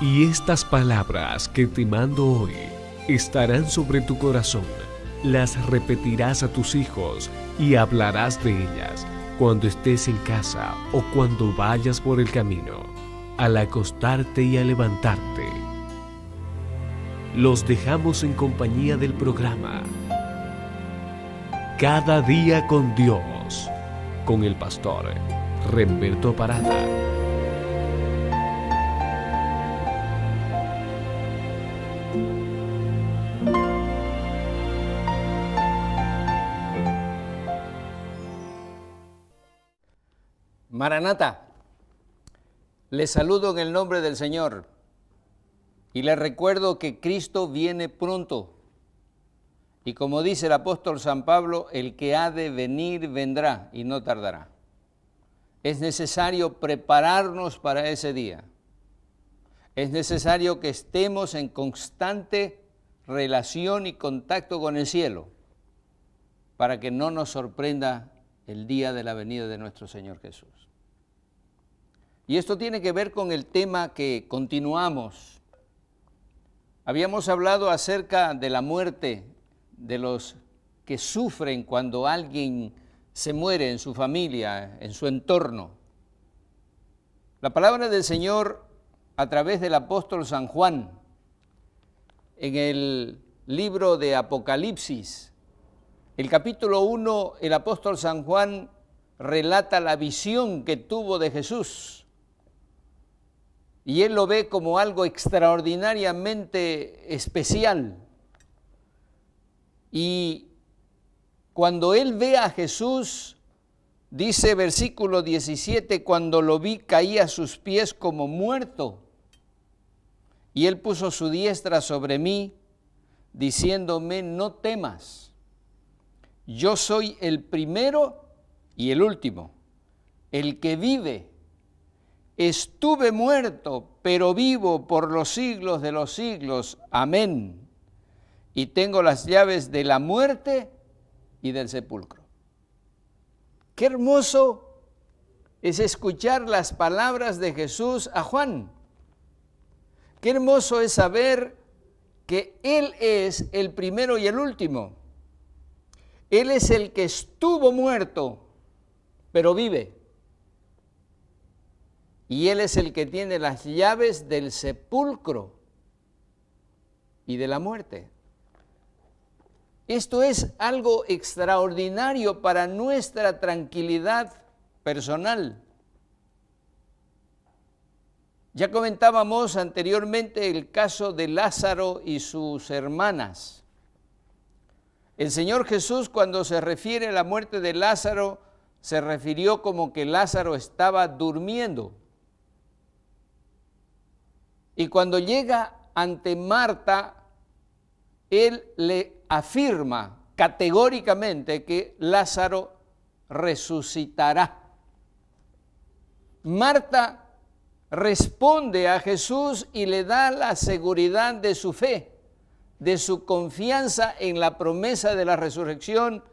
Y estas palabras que te mando hoy estarán sobre tu corazón. Las repetirás a tus hijos y hablarás de ellas cuando estés en casa o cuando vayas por el camino, al acostarte y al levantarte. Los dejamos en compañía del programa Cada Día con Dios, con el pastor Remberto Parada. Maranata, les saludo en el nombre del Señor y les recuerdo que Cristo viene pronto. Y como dice el apóstol San Pablo, el que ha de venir vendrá y no tardará. Es necesario prepararnos para ese día. Es necesario que estemos en constante relación y contacto con el cielo para que no nos sorprenda el día de la venida de nuestro Señor Jesús. Y esto tiene que ver con el tema que continuamos. Habíamos hablado acerca de la muerte de los que sufren cuando alguien se muere en su familia, en su entorno. La palabra del Señor a través del apóstol San Juan, en el libro de Apocalipsis, el capítulo 1, el apóstol San Juan relata la visión que tuvo de Jesús. Y él lo ve como algo extraordinariamente especial. Y cuando él ve a Jesús, dice versículo 17, cuando lo vi caí a sus pies como muerto. Y él puso su diestra sobre mí, diciéndome, no temas. Yo soy el primero y el último, el que vive. Estuve muerto, pero vivo por los siglos de los siglos. Amén. Y tengo las llaves de la muerte y del sepulcro. Qué hermoso es escuchar las palabras de Jesús a Juan. Qué hermoso es saber que Él es el primero y el último. Él es el que estuvo muerto, pero vive. Y Él es el que tiene las llaves del sepulcro y de la muerte. Esto es algo extraordinario para nuestra tranquilidad personal. Ya comentábamos anteriormente el caso de Lázaro y sus hermanas. El Señor Jesús, cuando se refiere a la muerte de Lázaro, se refirió como que Lázaro estaba durmiendo. Y cuando llega ante Marta, él le afirma categóricamente que Lázaro resucitará. Marta responde a Jesús y le da la seguridad de su fe, de su confianza en la promesa de la resurrección.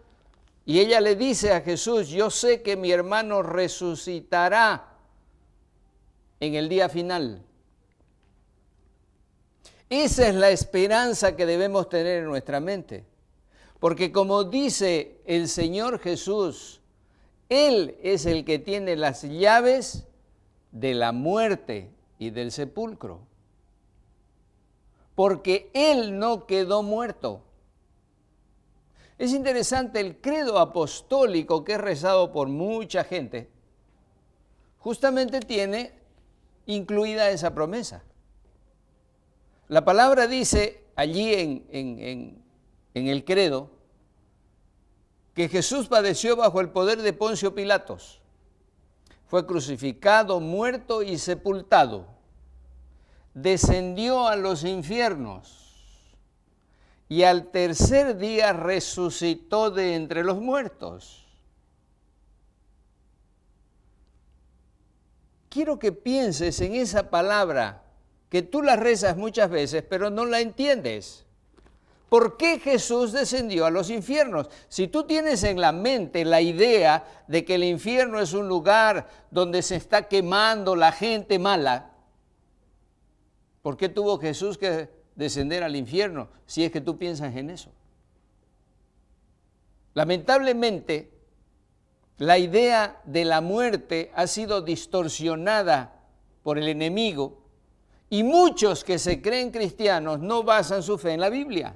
Y ella le dice a Jesús, yo sé que mi hermano resucitará en el día final. Esa es la esperanza que debemos tener en nuestra mente. Porque como dice el Señor Jesús, Él es el que tiene las llaves de la muerte y del sepulcro. Porque Él no quedó muerto. Es interesante, el credo apostólico que es rezado por mucha gente, justamente tiene incluida esa promesa. La palabra dice allí en el credo que Jesús padeció bajo el poder de Poncio Pilatos. Fue crucificado, muerto y sepultado. Descendió a los infiernos y al tercer día resucitó de entre los muertos. Quiero que pienses en esa palabra que tú la rezas muchas veces, pero no la entiendes. ¿Por qué Jesús descendió a los infiernos? Si tú tienes en la mente la idea de que el infierno es un lugar donde se está quemando la gente mala, ¿Por qué tuvo Jesús que descender al infierno si es que tú piensas en eso? Lamentablemente, la idea de la muerte ha sido distorsionada por el enemigo y muchos que se creen cristianos no basan su fe en la Biblia.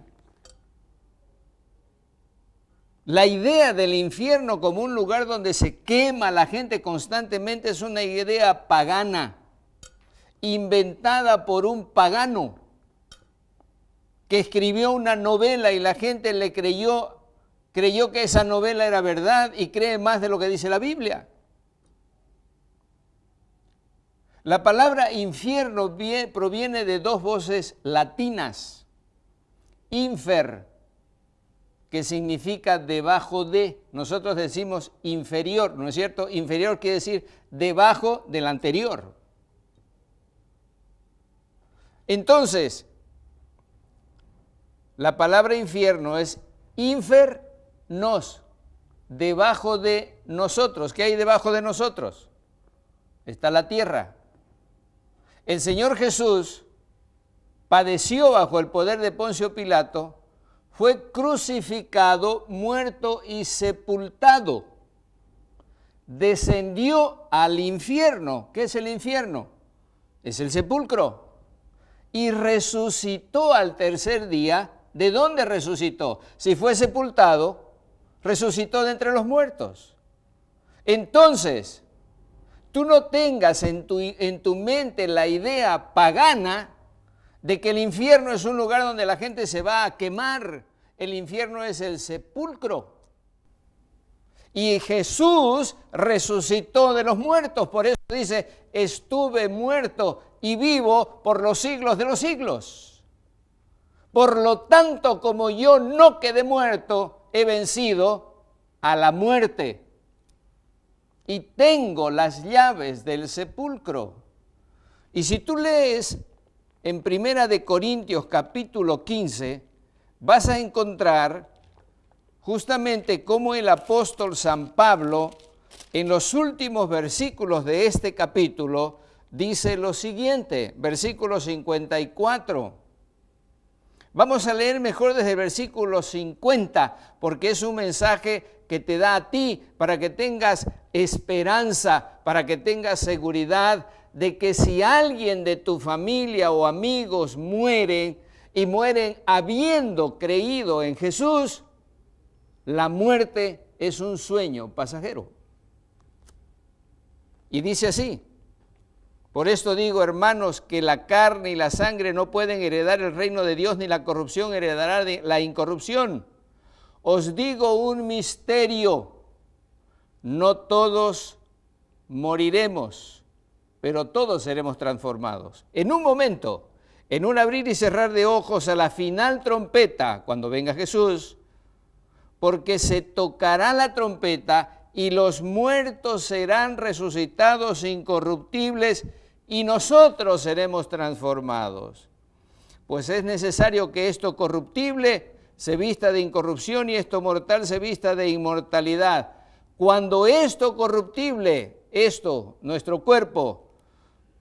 La idea del infierno como un lugar donde se quema a la gente constantemente es una idea pagana, inventada por un pagano que escribió una novela y la gente le creyó que esa novela era verdad y cree más de lo que dice la Biblia. La palabra infierno proviene de dos voces latinas, infer, que significa debajo de. Nosotros decimos inferior, ¿no es cierto? Inferior quiere decir debajo del anterior. Entonces, la palabra infierno es infernos, debajo de nosotros. ¿Qué hay debajo de nosotros? Está la tierra. El Señor Jesús padeció bajo el poder de Poncio Pilato, fue crucificado, muerto y sepultado. Descendió al infierno. ¿Qué es el infierno? Es el sepulcro. Y resucitó al tercer día. ¿De dónde resucitó? Si fue sepultado, resucitó de entre los muertos. Entonces, tú no tengas en tu mente la idea pagana de que el infierno es un lugar donde la gente se va a quemar. El infierno es el sepulcro. Y Jesús resucitó de los muertos. Por eso dice, estuve muerto y vivo por los siglos de los siglos. Por lo tanto, como yo no quedé muerto, he vencido a la muerte. Y tengo las llaves del sepulcro. Y si tú lees en 1 Corintios capítulo 15, vas a encontrar justamente cómo el apóstol San Pablo, en los últimos versículos de este capítulo, dice lo siguiente, versículo 54. Vamos a leer mejor desde el versículo 50, porque es un mensaje que te da a ti para que tengas esperanza, para que tengas seguridad de que si alguien de tu familia o amigos mueren y mueren habiendo creído en Jesús, la muerte es un sueño pasajero. Y dice así, por esto digo, hermanos, que la carne y la sangre no pueden heredar el reino de Dios, ni la corrupción heredará la incorrupción. Os digo un misterio, no todos moriremos, pero todos seremos transformados. En un momento, en un abrir y cerrar de ojos, a la final trompeta, cuando venga Jesús, porque se tocará la trompeta y los muertos serán resucitados incorruptibles y nosotros seremos transformados. Pues es necesario que esto corruptible se vista de incorrupción y esto mortal se vista de inmortalidad. Cuando esto corruptible, nuestro cuerpo,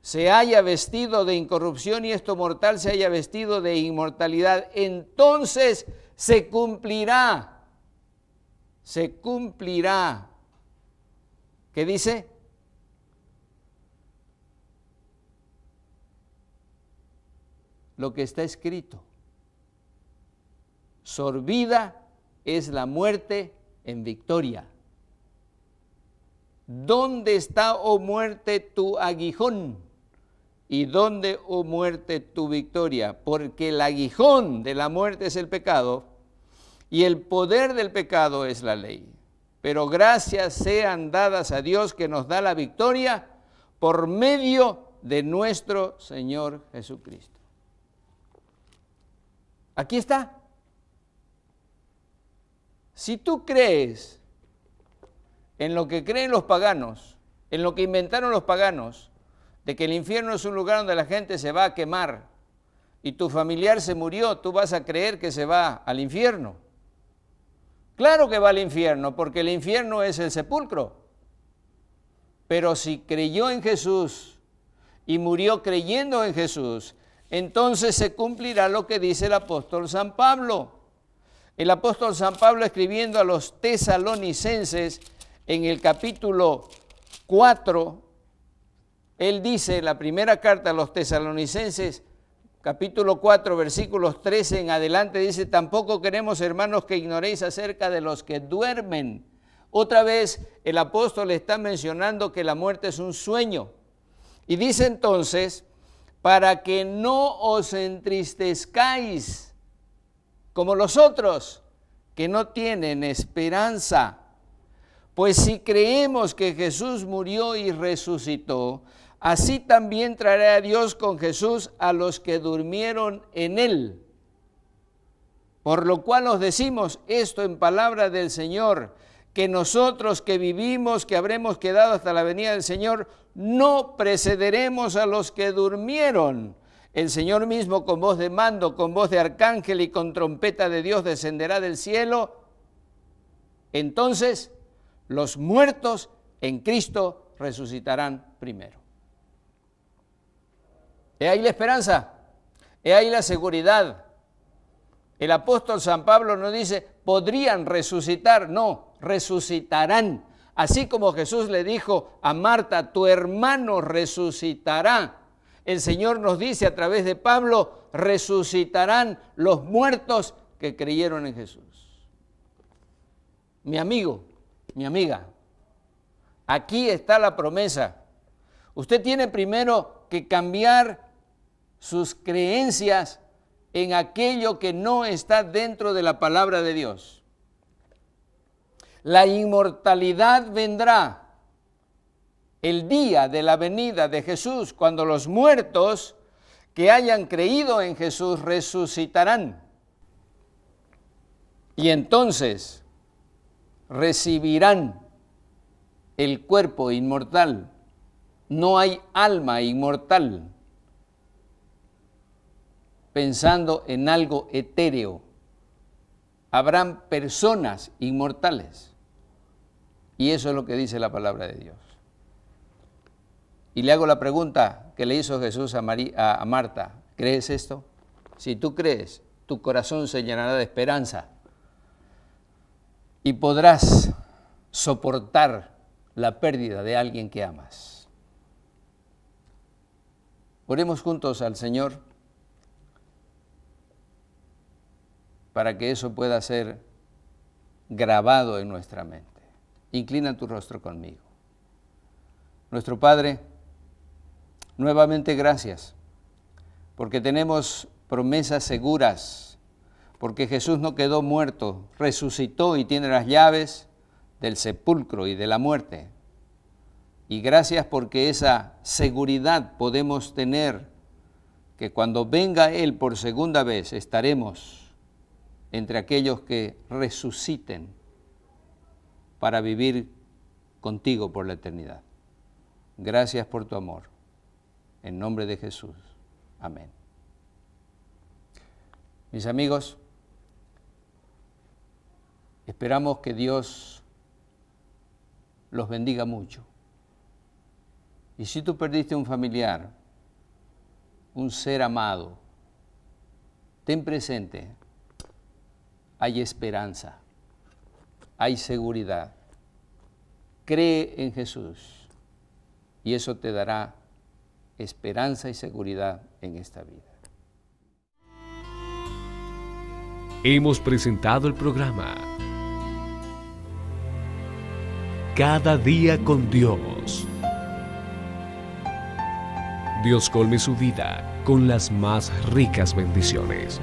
se haya vestido de incorrupción y esto mortal se haya vestido de inmortalidad, entonces se cumplirá. ¿Qué dice? Lo que está escrito. Sorbida es la muerte en victoria. ¿Dónde está, oh muerte, tu aguijón? ¿Y dónde, oh muerte, tu victoria? Porque el aguijón de la muerte es el pecado y el poder del pecado es la ley. Pero gracias sean dadas a Dios que nos da la victoria por medio de nuestro Señor Jesucristo. Aquí está. Si tú crees en lo que creen los paganos, en lo que inventaron los paganos, de que el infierno es un lugar donde la gente se va a quemar y tu familiar se murió, tú vas a creer que se va al infierno. Claro que va al infierno, porque el infierno es el sepulcro. Pero si creyó en Jesús y murió creyendo en Jesús entonces se cumplirá lo que dice el apóstol San Pablo. El apóstol San Pablo, escribiendo a los tesalonicenses en el capítulo 4, él dice, la primera carta a los tesalonicenses, capítulo 4, versículos 13 en adelante, dice: tampoco queremos, hermanos, que ignoréis acerca de los que duermen. Otra vez el apóstol está mencionando que la muerte es un sueño. Y dice entonces, para que no os entristezcáis como los otros, que no tienen esperanza. Pues si creemos que Jesús murió y resucitó, así también traerá a Dios con Jesús a los que durmieron en él. Por lo cual os decimos esto en palabra del Señor, que nosotros que vivimos, que habremos quedado hasta la venida del Señor, no precederemos a los que durmieron. El Señor mismo, con voz de mando, con voz de arcángel y con trompeta de Dios, descenderá del cielo. Entonces, los muertos en Cristo resucitarán primero. He ahí la esperanza, he ahí la seguridad. El apóstol San Pablo no dice, podrían resucitar, no, resucitarán. Así como Jesús le dijo a Marta, tu hermano resucitará. El Señor nos dice a través de Pablo, resucitarán los muertos que creyeron en Jesús. Mi amigo, mi amiga, aquí está la promesa. Usted tiene primero que cambiar sus creencias en aquello que no está dentro de la palabra de Dios. La inmortalidad vendrá el día de la venida de Jesús, cuando los muertos que hayan creído en Jesús resucitarán. Y entonces recibirán el cuerpo inmortal. No hay alma inmortal pensando en algo etéreo. Habrán personas inmortales. Y eso es lo que dice la palabra de Dios. Y le hago la pregunta que le hizo Jesús a Marta. ¿Crees esto? Si tú crees, tu corazón se llenará de esperanza y podrás soportar la pérdida de alguien que amas. Oremos juntos al Señor para que eso pueda ser grabado en nuestra mente. Inclina tu rostro conmigo. Nuestro Padre, nuevamente gracias, porque tenemos promesas seguras, porque Jesús no quedó muerto, resucitó y tiene las llaves del sepulcro y de la muerte. Y gracias porque esa seguridad podemos tener, que cuando venga Él por segunda vez estaremos entre aquellos que resuciten para vivir contigo por la eternidad. Gracias por tu amor. En nombre de Jesús. Amén. Mis amigos, esperamos que Dios los bendiga mucho. Y si tú perdiste un familiar, un ser amado, ten presente, hay esperanza, hay seguridad. Cree en Jesús y eso te dará esperanza y seguridad en esta vida. Hemos presentado el programa Cada día con Dios. Dios colme su vida con las más ricas bendiciones.